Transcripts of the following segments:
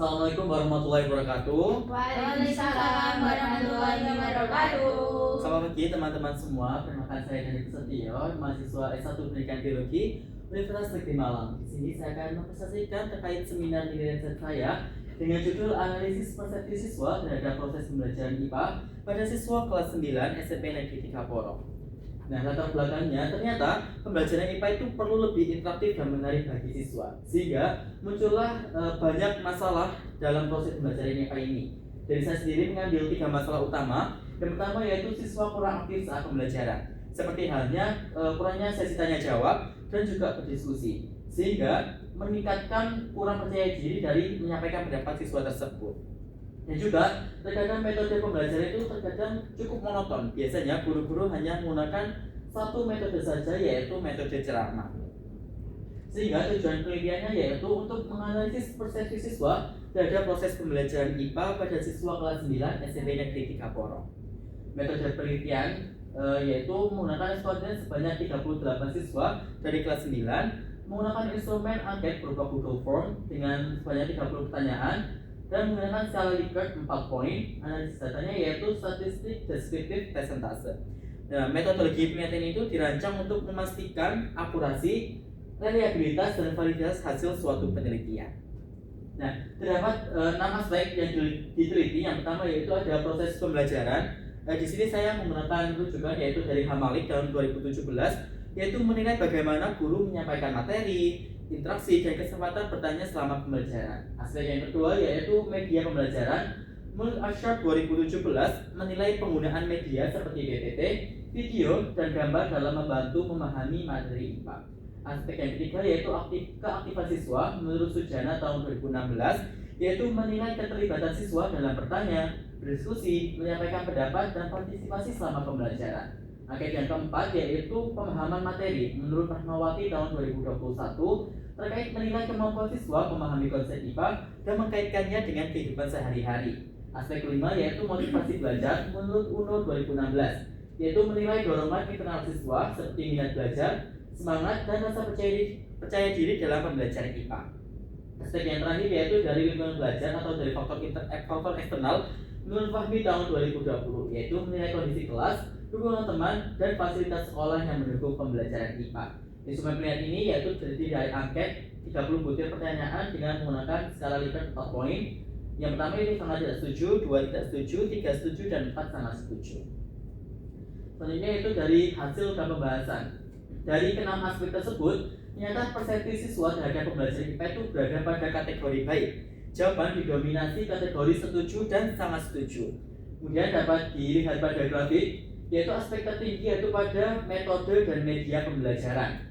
Assalamualaikum warahmatullahi wabarakatuh. Waalaikumsalam warahmatullahi wabarakatuh. Selamat pagi teman-teman semua. Perkenalkan saya Dani Setio, mahasiswa S1 Pendidikan Biologi Universitas Negeri Malang. Di sini saya akan mempresentasikan terkait seminar nilai riset saya dengan judul Analisis Persepsi Siswa terhadap Proses Pembelajaran IPA pada Siswa Kelas 9 SMP Negeri 3 Porong. Nah, latar belakangnya ternyata pembelajaran IPA itu perlu lebih interaktif dan menarik bagi siswa, sehingga muncullah banyak masalah dalam proses pembelajaran IPA ini. Dari saya sendiri mengambil 3 masalah utama. Yang pertama yaitu siswa kurang aktif saat pembelajaran, seperti halnya kurangnya sesi tanya jawab dan juga berdiskusi, sehingga meningkatkan kurang percaya diri dari menyampaikan pendapat siswa tersebut. Dan juga terkadang metode pembelajaran itu terkadang cukup monoton. Biasanya guru-guru hanya menggunakan satu metode saja, yaitu metode ceramah. Sehingga tujuan penelitiannya yaitu untuk menganalisis persepsi siswa terhadap proses pembelajaran IPA pada siswa kelas 9 SMP Negeri 3 Porong. Metode penelitian yaitu menggunakan responden sebanyak 38 siswa dari kelas 9, menggunakan instrumen angket berupa Google Form dengan sebanyak 30 pertanyaan, dan menggunakan skala Likert 4 poin. Analisis datanya yaitu statistik deskriptif persentase. Nah, metodologi penelitian itu dirancang untuk memastikan akurasi, reliabilitas, dan validitas hasil suatu penelitian. Nah, terdapat 6 aspek yang diteliti. Yang pertama yaitu ada proses pembelajaran. Di sini saya menggunakan rujukan yaitu dari Hamalik tahun 2017, yaitu menilai bagaimana guru menyampaikan materi, interaksi, dan kesempatan bertanya selama pembelajaran. Aspek yang kedua yaitu media pembelajaran. Menurut Ashar 2017 menilai penggunaan media seperti PPT, video, dan gambar dalam membantu memahami materi IPA. Aspek yang ketiga yaitu keaktifan siswa. Menurut Sujana tahun 2016 yaitu menilai keterlibatan siswa dalam bertanya, berdiskusi, menyampaikan pendapat, dan partisipasi selama pembelajaran. Angket yang keempat yaitu pemahaman materi. Menurut Rahmawati tahun 2021 terkait menilai kemampuan siswa memahami konsep IPA dan mengkaitkannya dengan kehidupan sehari-hari. Aspek kelima yaitu motivasi belajar. Menurut UNO 2016 yaitu menilai dorongan internal siswa seperti minat belajar, semangat, dan rasa percaya diri dalam pembelajaran IPA. Aspek yang terakhir yaitu dari lingkungan belajar atau dari faktor eksternal. Menurut Fahmi tahun 2020 yaitu menilai kondisi kelas, dukungan teman, dan fasilitas sekolah yang mendukung pembelajaran IPA. Instrumen penilaian ini yaitu terdiri dari angket 30 butir pertanyaan dengan menggunakan skala Likert 4 poin. Yang pertama ini sangat tidak setuju, 2 tidak setuju, 3 setuju, dan 4 sangat setuju. Selanjutnya itu dari hasil dan pembahasan. Dari ke-6 aspek tersebut, ternyata persepsi siswa terhadap pembelajaran IPA itu berada pada kategori baik. Jawaban didominasi kategori setuju dan sangat setuju. Kemudian dapat dilihat pada grafik, yaitu aspek tertinggi yaitu pada metode dan media pembelajaran.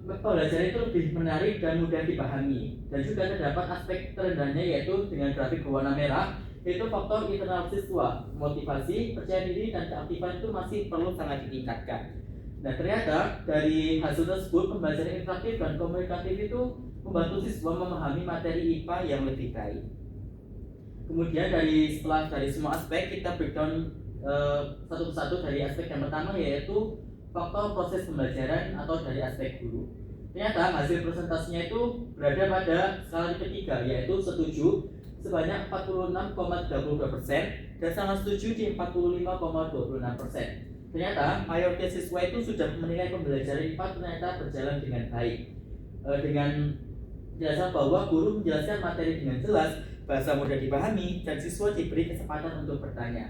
Pembelajaran itu lebih menarik dan mudah dipahami. Dan juga terdapat aspek terendahnya yaitu dengan grafik berwarna merah, yaitu faktor internal siswa, motivasi, percaya diri, dan keaktifan itu masih perlu sangat ditingkatkan. Nah, ternyata dari hasil tersebut pembelajaran interaktif dan komunikatif itu membantu siswa memahami materi IPA yang lebih baik. Kemudian setelah dari semua aspek kita breakdown satu persatu. Dari aspek yang pertama yaitu faktor proses pembelajaran atau dari aspek guru. Ternyata hasil presentasinya itu berada pada skala ketiga yaitu setuju sebanyak 46,32% dan sangat setuju di 45,26%. Ternyata mayoritas siswa itu sudah menilai pembelajaran IPA ternyata berjalan dengan baik. Dengan jelasan bahwa guru menjelaskan materi dengan jelas, bahasa mudah dipahami, dan siswa diberi kesempatan untuk bertanya.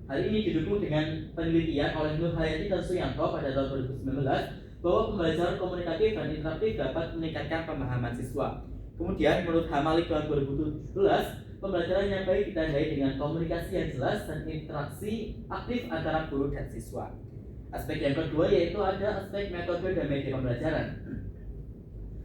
Hal ini didukung dengan penelitian oleh Nur Hayati dan Suyanto pada tahun 2019 bahwa pembelajaran komunikatif dan interaktif dapat meningkatkan pemahaman siswa. Kemudian menurut Hamalik tahun 2017, pembelajaran yang baik ditandai dengan komunikasi yang jelas dan interaksi aktif antara guru dan siswa. Aspek yang kedua yaitu ada aspek metode dan media pembelajaran.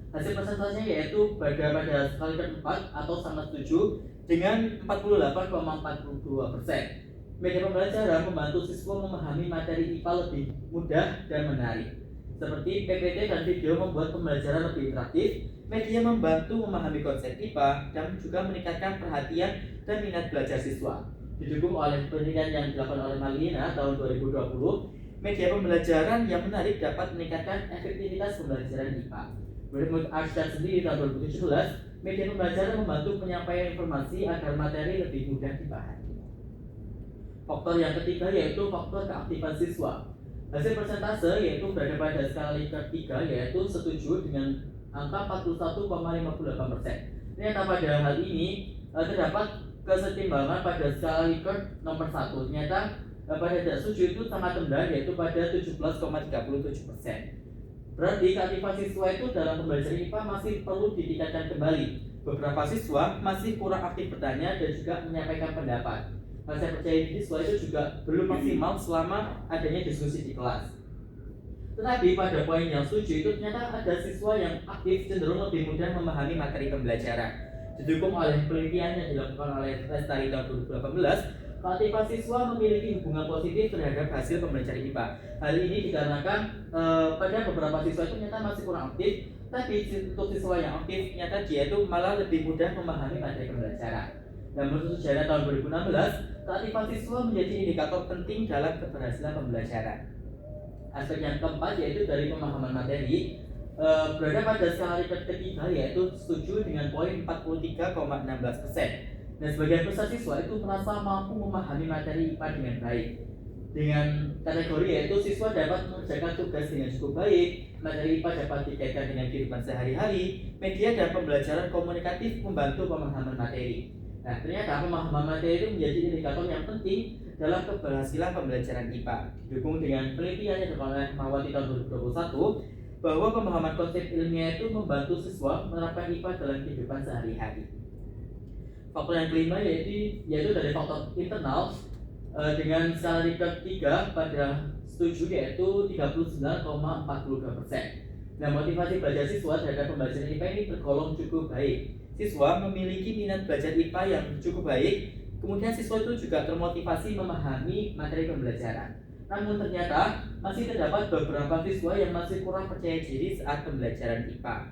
Hasil presentasinya yaitu pada skala Likert 4 atau sangat setuju dengan 48,42%. Media pembelajaran membantu siswa memahami materi IPA lebih mudah dan menarik. Seperti PPT dan video membuat pembelajaran lebih interaktif. Media membantu memahami konsep IPA dan juga meningkatkan perhatian dan minat belajar siswa. Didukung oleh penelitian yang dilakukan oleh Malina tahun 2020, media pembelajaran yang menarik dapat meningkatkan efektivitas pembelajaran IPA. Menurut Arsyad sendiri tahun 2017, Media pembelajaran membantu penyampaian informasi agar materi lebih mudah dipahami. Faktor yang ketiga yaitu faktor keaktifan siswa. Hasil persentase yaitu berada pada skala Likert 3 yaitu setuju dengan angka 41,58%. Ternyata pada hal ini terdapat kesetimbangan pada skala Likert nomor 1. Ternyata pada tidak setuju itu sangat rendah yaitu pada 17,37%. Berarti keaktifan siswa itu dalam pembelajaran IPA masih perlu ditingkatkan kembali. Beberapa siswa masih kurang aktif bertanya dan juga menyampaikan pendapat. Rasa percaya diri siswa itu juga belum maksimal selama adanya diskusi di kelas. Tetapi pada poin yang setuju itu ternyata ada siswa yang aktif cenderung lebih mudah memahami materi pembelajaran. Didukung oleh penelitian yang dilakukan oleh Lestari tahun 2018, keaktifan siswa memiliki hubungan positif terhadap hasil pembelajaran IPA. Hal ini dikarenakan pada beberapa siswa itu ternyata masih kurang aktif, tapi untuk siswa yang aktif ternyata dia itu malah lebih mudah memahami materi pembelajaran. Dan menurut sejarah tahun 2016, keaktifan siswa menjadi indikator penting dalam keberhasilan pembelajaran. Aspek yang keempat yaitu dari pemahaman materi berada pada skala Likert ketiga yaitu setuju dengan poin 43,16%. Dan sebagian besar siswa itu merasa mampu memahami materi IPA dengan baik. Dengan kategori yaitu siswa dapat mengerjakan tugas dengan cukup baik, materi IPA dapat dikaitkan dengan kehidupan sehari-hari, media dan pembelajaran komunikatif membantu pemahaman materi. Nah, ternyata pemahaman materi itu menjadi indikator yang penting dalam keberhasilan pembelajaran IPA. Didukung dengan penelitian yang dilakukan oleh Mawati tahun 2021 bahwa pemahaman konsep ilmiah itu membantu siswa menerapkan IPA dalam kehidupan sehari-hari. Faktor yang kelima yaitu dari faktor internal dengan skala Likert 3 pada setuju yaitu 39,42%. Nah, motivasi belajar siswa terhadap pembelajaran IPA ini tergolong cukup baik. Siswa memiliki minat belajar IPA yang cukup baik, kemudian siswa itu juga termotivasi memahami materi pembelajaran. Namun ternyata masih terdapat beberapa siswa yang masih kurang percaya diri saat pembelajaran IPA.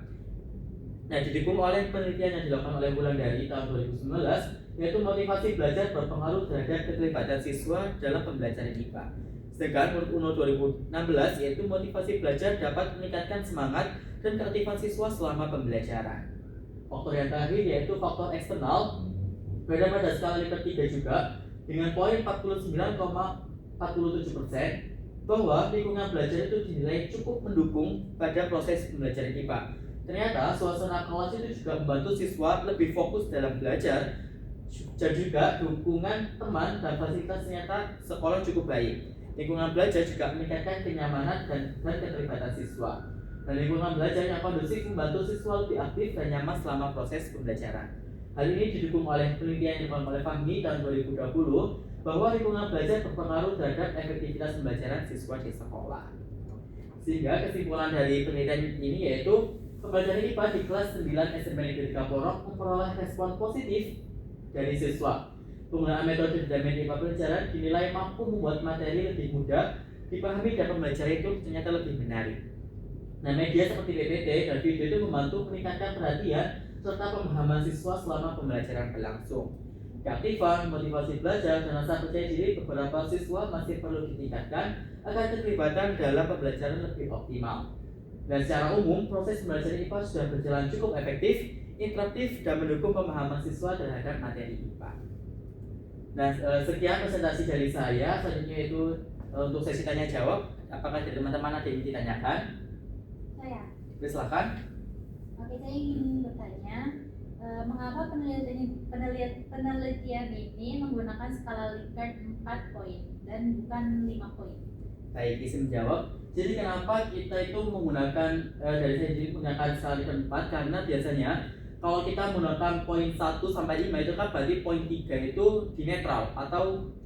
Nah, didukung oleh penelitian yang dilakukan oleh Wulandari tahun 2019, yaitu motivasi belajar berpengaruh terhadap keterlibatan siswa dalam pembelajaran IPA. Sedangkan menurut UNO 2016, yaitu motivasi belajar dapat meningkatkan semangat dan keaktifan siswa selama pembelajaran. Faktor yang terakhir yaitu faktor eksternal berada pada skala Likert 3 juga dengan poin 49,47% bahwa lingkungan belajar itu dinilai cukup mendukung pada proses pembelajaran IPA. Ternyata suasana kelas itu juga membantu siswa lebih fokus dalam belajar dan juga dukungan teman dan fasilitas ternyata sekolah cukup baik. Lingkungan belajar juga meningkatkan kenyamanan dan keterlibatan siswa. Dan lingkungan belajar yang kondusif membantu siswa lebih aktif dan nyaman selama proses pembelajaran. Hal ini didukung oleh penelitian yang dilakukan oleh Fahmi tahun 2020 bahwa lingkungan belajar berpengaruh terhadap efektivitas pembelajaran siswa di sekolah. Sehingga kesimpulan dari penelitian ini yaitu pembelajaran IPA di kelas 9 SMP Negeri Kapolok memperoleh respon positif dari siswa. Penggunaan metode pendampingan IPA pelajaran dinilai mampu membuat materi lebih mudah dipahami dan pembelajaran itu ternyata lebih menarik. Nah, media seperti PPT dan video itu membantu meningkatkan perhatian serta pemahaman siswa selama pembelajaran berlangsung. Keaktifan, motivasi belajar, dan rasa percaya diri beberapa siswa masih perlu ditingkatkan agar keterlibatan dalam pembelajaran lebih optimal. Dan secara umum, proses pembelajaran IPA sudah berjalan cukup efektif, interaktif, dan mendukung pemahaman siswa terhadap materi IPA. Nah, sekian presentasi dari saya. Selanjutnya itu untuk sesi tanya jawab. Apakah dari teman-teman ada yang ditanyakan? Saya. Silakan. Oke, saya ingin bertanya, mengapa penelitian ini menggunakan skala Likert 4 poin dan bukan 5 poin? Baik, izin menjawab. Jadi kenapa kita itu menggunakan dari saya sendiri menggunakan skala Likert 4? Karena biasanya kalau kita menggunakan poin 1 sampai 5 itu kan berarti poin 3 itu di netral atau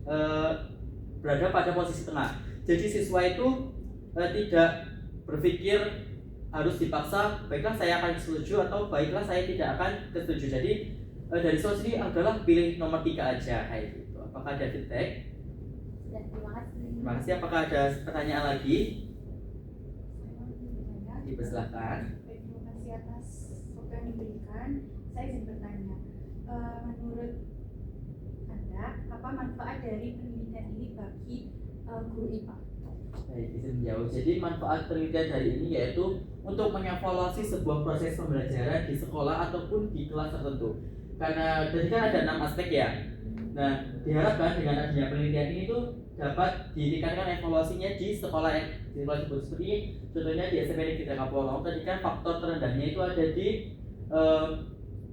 berada pada posisi tengah. Jadi siswa itu tidak berpikir harus dipaksa, baiklah saya akan setuju atau baiklah saya tidak akan setuju. Jadi dari solusi adalah pilih nomor 3 aja kayak gitu. Apakah ada feedback? Terima kasih. Terima kasih. Apakah ada pertanyaan lagi? Dipersilahkan. Terima kasih atas waktu yang diberikan. Saya ingin bertanya, menurut Anda apa manfaat dari pendidikan ini bagi guru IPA? Baik, izin menjawab. Jadi manfaat penelitian dari ini yaitu untuk mengevaluasi sebuah proses pembelajaran di sekolah ataupun di kelas tertentu. Karena tadi kan ada 6 aspek ya. Nah, diharapkan dengan adanya penelitian ini tuh dapat ditingkatkan evaluasinya di sekolah yang di sekolah tersebut. Seperti contohnya di SMP Negeri Kapolong, tadi kan faktor terendahnya itu ada di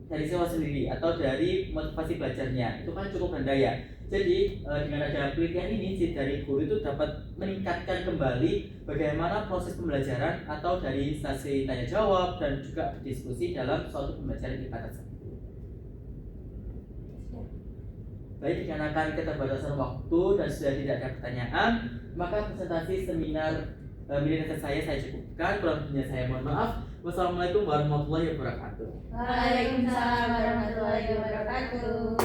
dari siswa sendiri atau dari motivasi belajarnya. Itu kan cukup rendah ya. Jadi dengan adanya penelitian ini si dari guru itu dapat meningkatkan kembali bagaimana proses pembelajaran atau dari sesi tanya jawab dan juga diskusi dalam suatu pembelajaran IPA tersebut. Baik, dikarenakan keterbatasan waktu dan sudah tidak ada pertanyaan, maka presentasi seminar militer saya cukupkan. Kurang lebihnya saya mohon maaf. Wassalamualaikum warahmatullahi wabarakatuh. Waalaikumsalam warahmatullahi wabarakatuh.